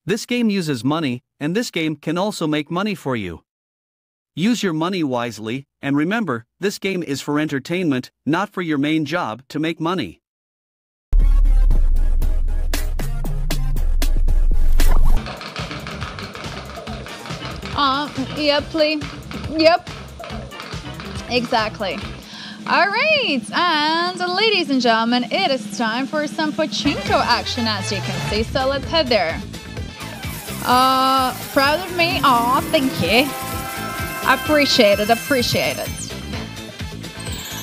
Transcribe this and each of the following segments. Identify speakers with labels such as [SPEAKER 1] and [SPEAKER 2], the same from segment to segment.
[SPEAKER 1] This game uses money, and this game can also make money for you. Use your money wisely, and remember, this game is for entertainment, not for your main job to make money.
[SPEAKER 2] Yep, please. Yep. Exactly. Alright, and ladies and gentlemen, it is time for some pachinko action, as you can see, so let's head there. Proud of me? Aw, thank you. Appreciate it.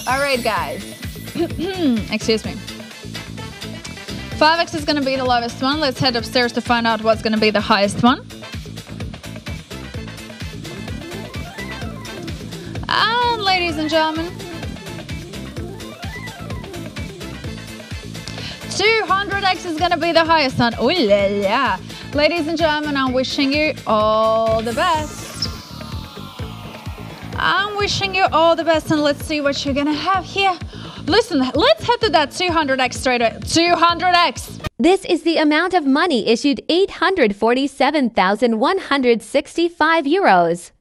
[SPEAKER 2] Alright, guys. Excuse me. 5x is gonna be the lowest one. Let's head upstairs to find out what's gonna be the highest one. And ladies and gentlemen, 200x is gonna be the highest one. Ooh la la. Ladies and gentlemen, I'm wishing you all the best. I'm wishing you all the best, and let's see what you're gonna have here. Listen, let's head to that 200x straight away. 200x!
[SPEAKER 3] This is the amount of money issued, 847,165 euros.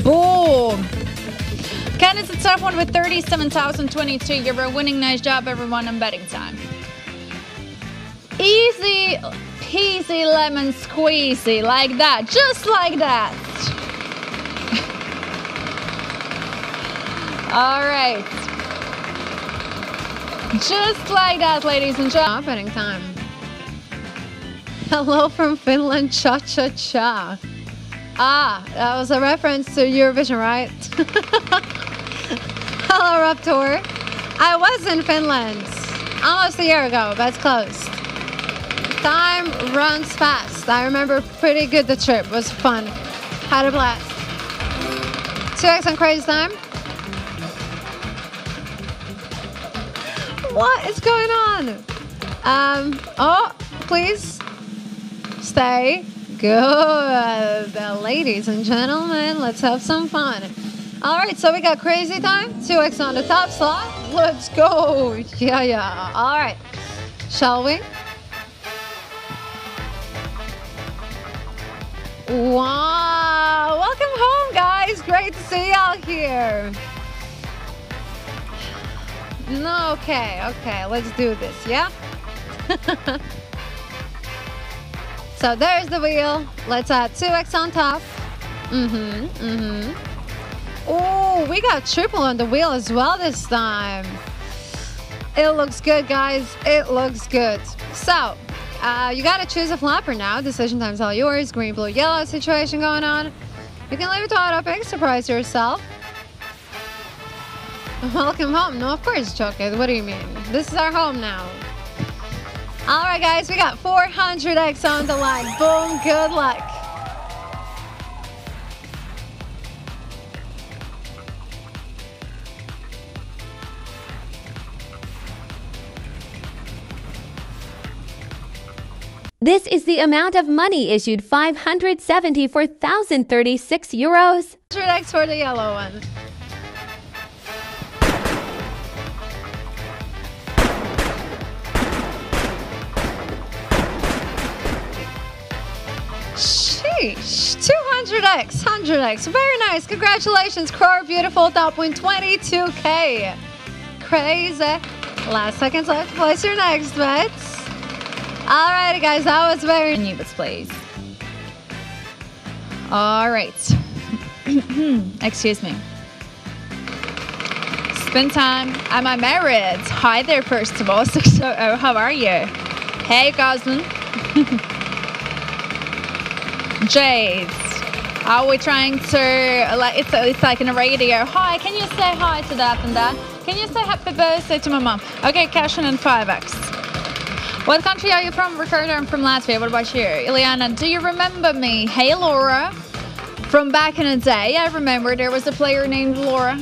[SPEAKER 2] Boom! Ken is a tough one with 37,022 euro. Winning, nice job everyone, and betting time. Easy peasy lemon squeezy, like that, just like that. Alright. Just like that, ladies and gentlemen. Betting time. Hello from Finland, cha-cha-cha. Ah, that was a reference to Eurovision, right? Hello, Raptor. I was in Finland almost a year ago, but it's closed. Time runs fast. I remember pretty good the trip. It was fun. Had a blast. 2x on crazy time. What is going on? Oh, please stay good. Ladies and gentlemen, let's have some fun. All right, so we got crazy time. 2x on the top slot. Let's go. Yeah. All right. Shall we? Wow. Welcome home, guys. Great to see y'all here. Okay. Let's do this, yeah? So there's the wheel. Let's add 2x on top. Oh, we got triple on the wheel as well this time. It looks good, guys. It looks good. So, you gotta choose a flopper now. Decision time's all yours. Green, blue, yellow situation going on. You can leave it to auto pick. Surprise yourself. Welcome home. No, of course, Chocolate. What do you mean? This is our home now. All right, guys. We got 400x on the line. Boom. Good luck.
[SPEAKER 3] This is the amount of money issued, 574,036 euros.
[SPEAKER 2] 100x for the yellow one. Sheesh, 200x, 100x, very nice. Congratulations, Crore, beautiful top win, 22k. Crazy. Last seconds left to place your next bets. Alrighty, guys, that was very new, but please. Alright. Excuse me. Spin time. Am I married? Hi there, first of all. So, how are you? Hey, Gosman. Jade. Are we trying to, like, it's like in a radio. Hi, can you say hi to that and that? Can you say happy birthday to my mom? Okay, cash in 5x. What country are you from? Ricardo, I'm from Latvia. What about you? Ileana, do you remember me? Hey, Laura. From back in the day, I remember there was a player named Laura.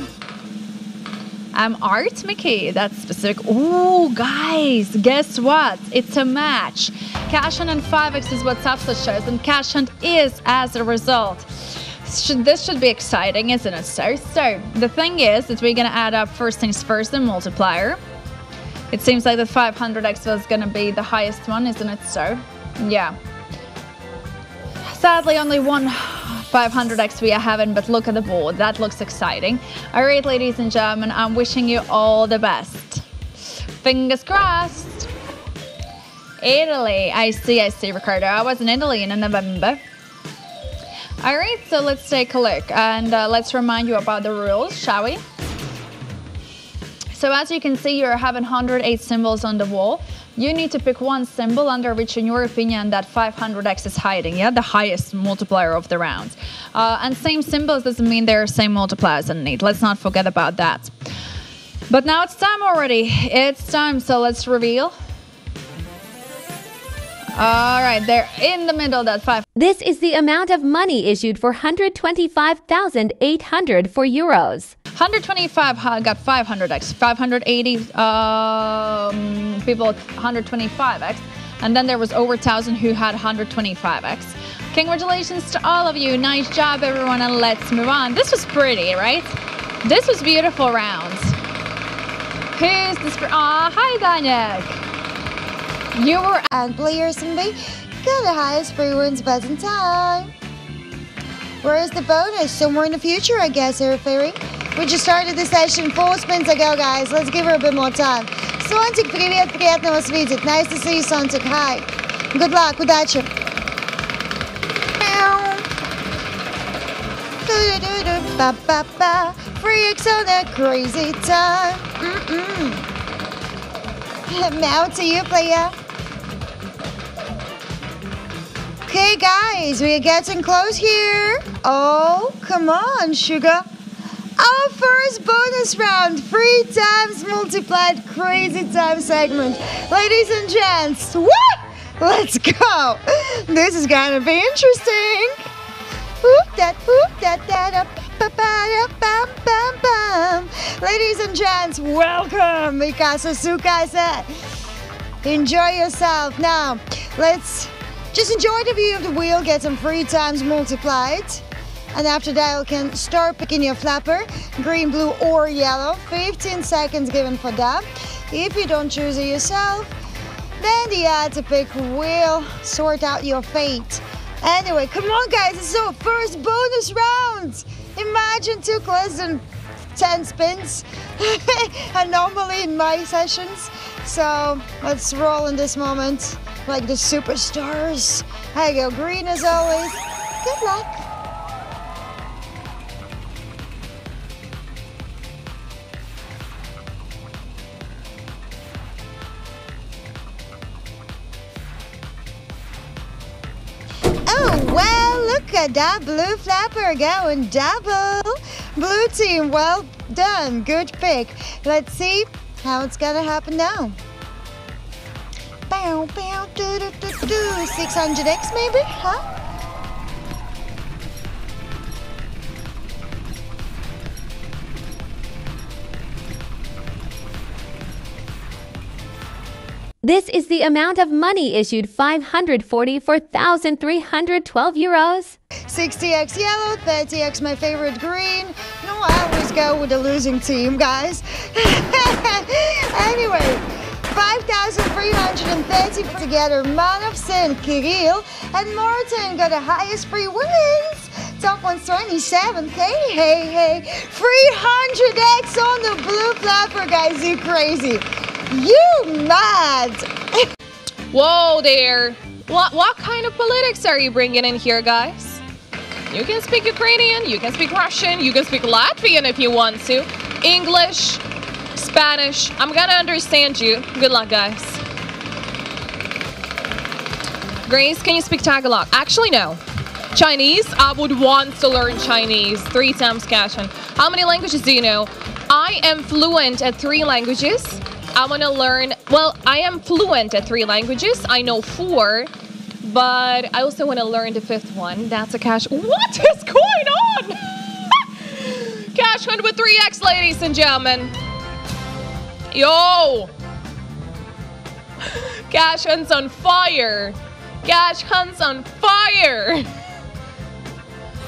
[SPEAKER 2] I'm Art Mickey. That's specific. Ooh, guys, guess what? It's a match. Cash in 5x is what Subset shows, and cash in is as a result. This should be exciting, isn't it? So the thing is that we're going to add up first things first, the multiplier. It seems like the 500x was going to be the highest one, isn't it? So, yeah. Sadly, only one 500x we are having, but look at the board. That looks exciting. All right, ladies and gentlemen, I'm wishing you all the best. Fingers crossed. Italy. I see, Ricardo. I was in Italy in November. All right, so let's take a look and let's remind you about the rules, shall we? So as you can see, you're having 108 symbols on the wall. You need to pick one symbol under which, in your opinion, that 500x is hiding, yeah? The highest multiplier of the rounds. And same symbols doesn't mean they're same multipliers underneath. Let's not forget about that. But now it's time already. It's time, so let's reveal. All right, they're in the middle, that 5.
[SPEAKER 3] This is the amount of money issued for 125,804 euros.
[SPEAKER 2] 125 got 500x, 580 people 125x, and then there was over 1,000 who had 125x. Congratulations to all of you. Nice job, everyone, and let's move on. This was pretty, right? This was beautiful rounds. Who's this? Hi, Daniel. You were
[SPEAKER 4] and players and B got the highest free wins bet in time. Where's the bonus? Somewhere in the future, I guess, Fairy. We just started the session 4 spins ago, guys. Let's give her a bit more time. Sontik, привет, приятно вас видеть. Nice to see you, Sontik. Hi. Good luck, удачи. Freaks on a crazy time. Now to you, player. Okay, guys, we are getting close here. Oh, come on, sugar. Our first bonus round, 3 times multiplied crazy time segment. Ladies and gents, woo! Let's go. This is gonna be interesting. Ladies and gents, welcome. Enjoy yourself. Now, let's just enjoy the view of the wheel, get them 3 times multiplied. And after that, you can start picking your flapper, green, blue, or yellow. 15 seconds given for that. If you don't choose it yourself, then the odds to pick will sort out your fate. Anyway, come on, guys, it's our first bonus round. Imagine took less than 10 spins, and normally in my sessions. So let's roll in this moment like the superstars. There you go, green as always. Good luck. Oh, well, look at that blue flapper going double. Blue team, well done. Good pick. Let's see how it's gonna happen now. Bow, bow, do, do, do, do. 600x maybe, huh?
[SPEAKER 3] This is the amount of money issued 544,312 euros.
[SPEAKER 4] 60x yellow, 30x my favorite green. No, I always go with the losing team, guys. Anyway, 5,330 together. Man of Sin, Kirill, and Martin got the highest free wins. Top one's 27. Hey. 300x on the blue flapper, guys. You crazy. You mad.
[SPEAKER 5] Whoa there. What kind of politics are you bringing in here, guys? You can speak Ukrainian, you can speak Russian, you can speak Latvian if you want to. English, Spanish. I'm gonna understand you. Good luck, guys. Grace, can you speak Tagalog? Actually, no. Chinese? I would want to learn Chinese. 3 times cash in. How many languages do you know? I am fluent at 3 languages. I want to learn, well, I am fluent at 3 languages. I know 4, but I also want to learn the 5th one. That's a cash. What is going on? Cash hunt with 3x, ladies and gentlemen. Yo. Cash hunt's on fire. Cash hunt's on fire.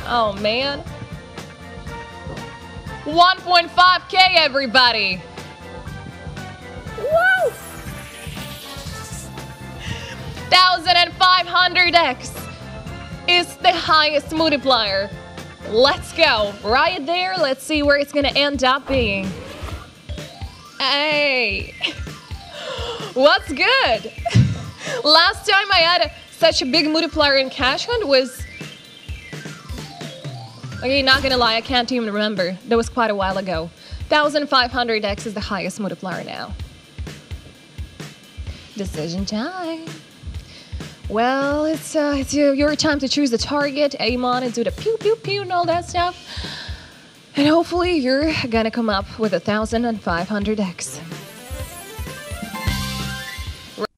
[SPEAKER 5] Oh, man. 1.5K, everybody. Woo! 1,500x is the highest multiplier. Let's go. Right there. Let's see where it's going to end up being. Hey. What's good? Last time I had such a big multiplier in cash hunt was... Okay, not gonna lie, I can't even remember. That was quite a while ago. 1,500x is the highest multiplier now. Decision time. Well, it's your time to choose the target, aim on it, do the pew pew pew and all that stuff. And hopefully you're gonna come up with 1,500x.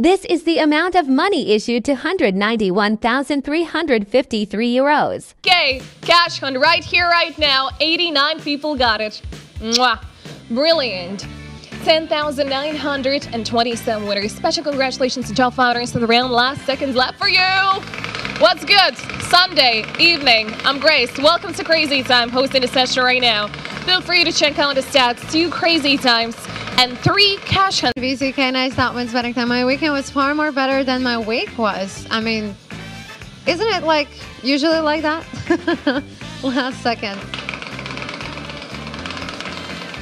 [SPEAKER 3] This is the amount of money issued to 191,353 euros.
[SPEAKER 5] Okay, cash hunt right here, right now. 89 people got it. Mwah. Brilliant. 10,927 winners. Special congratulations to top founders of the round. Last seconds left for you. What's good? Sunday evening. I'm Grace. Welcome to Crazy Time, hosting the session right now. Feel free to check out the stats. 2 crazy times and 3 cash hunts.
[SPEAKER 2] VCK, nice. That one's better than my weekend was far more better than my week was. I mean, isn't it like usually like that? Last second.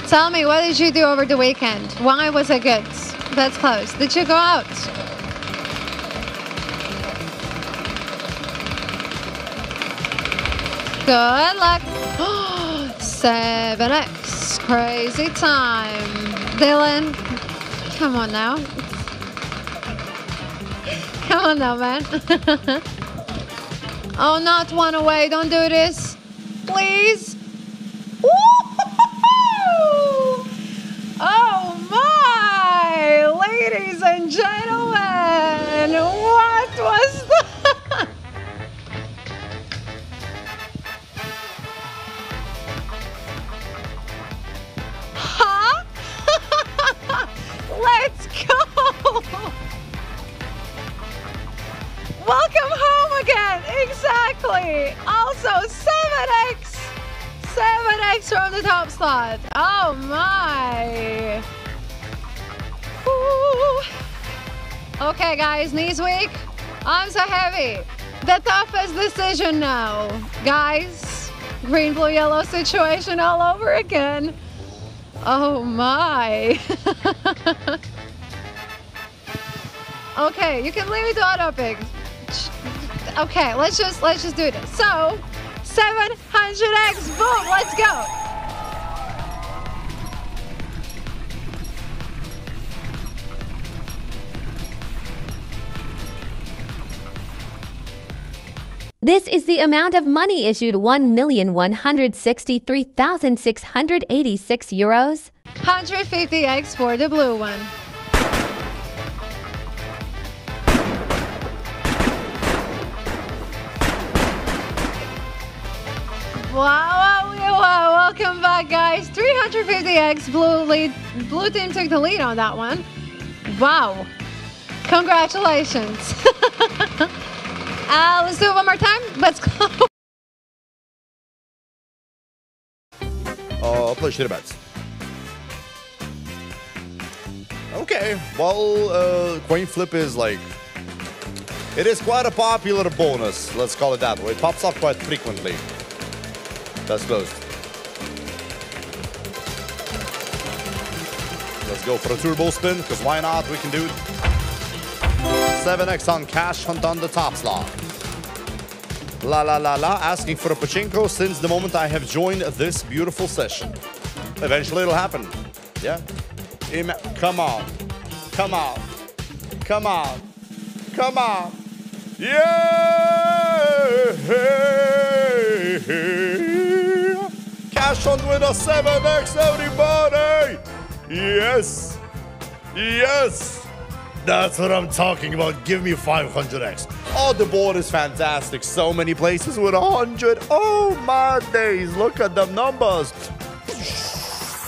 [SPEAKER 2] Tell me, what did you do over the weekend? Why was it good? That's close. Did you go out? Good luck. 7x. Crazy time. Dylan, come on now. Come on now, man. Oh, not one away. Don't do this. Please. Oh my! Ladies and gentlemen, what was that? Huh? Let's go! Welcome home again! Exactly! Also, 7x! 7x from the top slot. Oh my. Ooh. Okay, guys, knees weak. Arms are heavy. The toughest decision now. Guys, green, blue, yellow situation all over again. Oh my. Okay, you can leave it to auto pick. Okay, let's just do this. So 700x, boom, let's go.
[SPEAKER 3] This is the amount of money issued 1,163,686 euros.
[SPEAKER 2] 150x for the blue one. Wow, welcome back, guys. 350x, blue team took the lead on that one. Wow, congratulations. Let's do it one more time. Let's go.
[SPEAKER 6] Play shit bets. Okay, well, coin flip is like, it is quite a popular bonus. Let's call it that way. It pops up quite frequently. That's close. Let's go for a turbo spin, because why not? We can do it. 7x on cash hunt on the top slot. La la la la, asking for a pachinko since the moment I have joined this beautiful session. Eventually it'll happen. Yeah. Come on. Come on. Come on. Come on. Yeah! Cash hunt with a 7x, everybody! Yes! Yes! That's what I'm talking about. Give me 500x. Oh, the board is fantastic. So many places with 100. Oh, my days. Look at the numbers.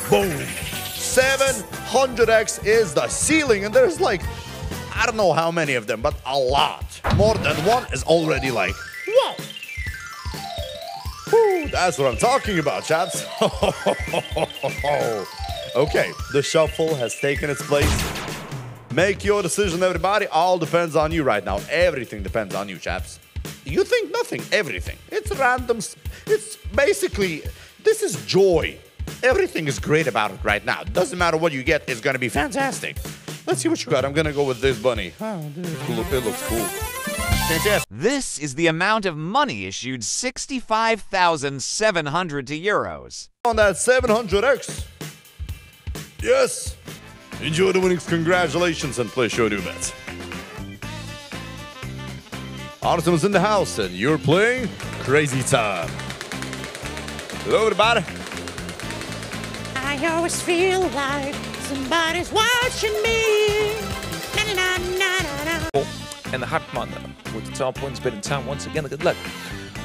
[SPEAKER 6] Boom. 700x is the ceiling. And there's like, I don't know how many of them, but a lot. More than one is already like, whoa. Whew, that's what I'm talking about, chaps. Okay, the shuffle has taken its place. Make your decision, everybody. All depends on you right now. Everything depends on you, chaps. You think nothing, everything. It's random. It's basically, this is joy. Everything is great about it right now. Doesn't matter what you get, it's gonna be fantastic. Let's see what you got. I'm gonna go with this bunny. Oh, it looks cool. Fantastic.
[SPEAKER 7] This is the amount of money issued 65,700 to euros.
[SPEAKER 6] On that 700x. Yes. Enjoy the winnings. Congratulations and play show do bets. Artem is in the house and you're playing Crazy Time. Hello, everybody.
[SPEAKER 8] I always feel like somebody's watching me. Na, na, na, na, na, na.
[SPEAKER 9] And the Hartman with the top points bet in time. Once again, good luck.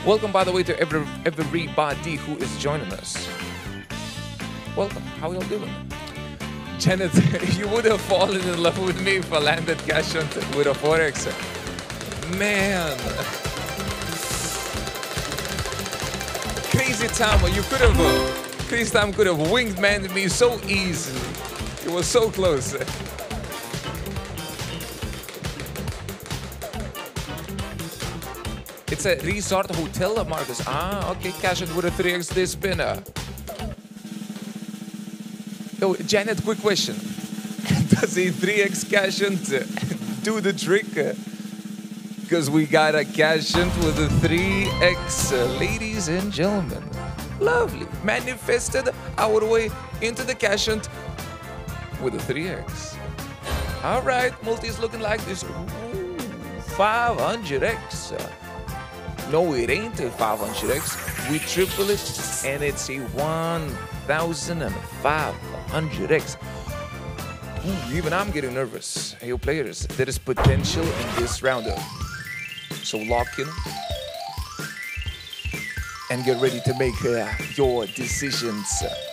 [SPEAKER 9] Welcome, by the way, to everybody who is joining us. Welcome. How are y'all doing? Janet, you would have fallen in love with me if I landed cash on with a Forex. Man. Crazy Time, you could have... Crazy Time could have wingmaned me so easily. It was so close. It's a resort hotel, Marcus. Ah, okay, cash it with a 3x this spinner. Oh, Janet, quick question. Does a 3x cash do the trick? Because we got a cash with a 3x, ladies and gentlemen. Lovely. Manifested our way into the cash with a 3x. All right, multi is looking like this. Ooh, 500x. No, it ain't a 500x. We triple it, and it's a 1,500x. Ooh, even I'm getting nervous. Hey, players, there is potential in this round. So lock in and get ready to make your decisions.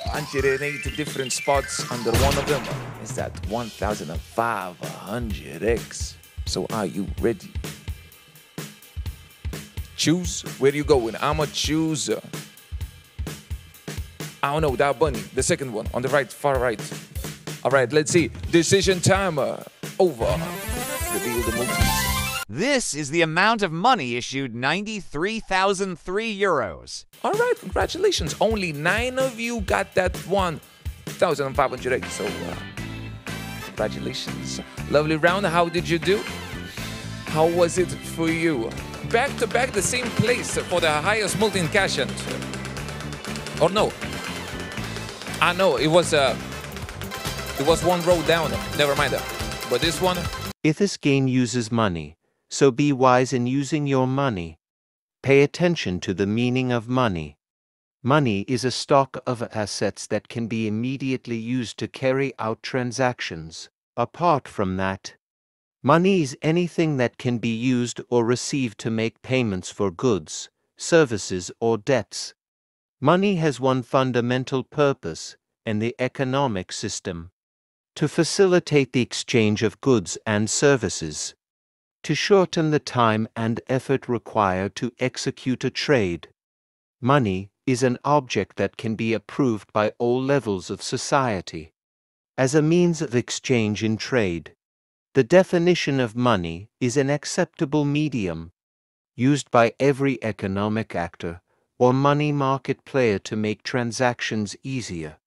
[SPEAKER 9] 108 different spots. Under one of them is that 1,500x. So are you ready? Choose. Where you going? I'ma choose. I don't know, that bunny. The second one on the right, far right. All right, let's see. Decision time. Over. Reveal the multis.
[SPEAKER 7] This is the amount of money issued 93,003 euros.
[SPEAKER 9] All right, congratulations. Only 9 of you got that 1,500x. So, congratulations. Lovely round. How did you do? How was it for you? Back to back, the same place for the highest multi in cash out. Or no? I know it was one row down. Never mind that. But this one.
[SPEAKER 10] If this game uses money, so be wise in using your money. Pay attention to the meaning of money. Money is a stock of assets that can be immediately used to carry out transactions. Apart from that, money is anything that can be used or received to make payments for goods, services, or debts. Money has one fundamental purpose in the economic system: to facilitate the exchange of goods and services, to shorten the time and effort required to execute a trade. Money is an object that can be approved by all levels of society as a means of exchange in trade. The definition of money is an acceptable medium used by every economic actor or money market player to make transactions easier.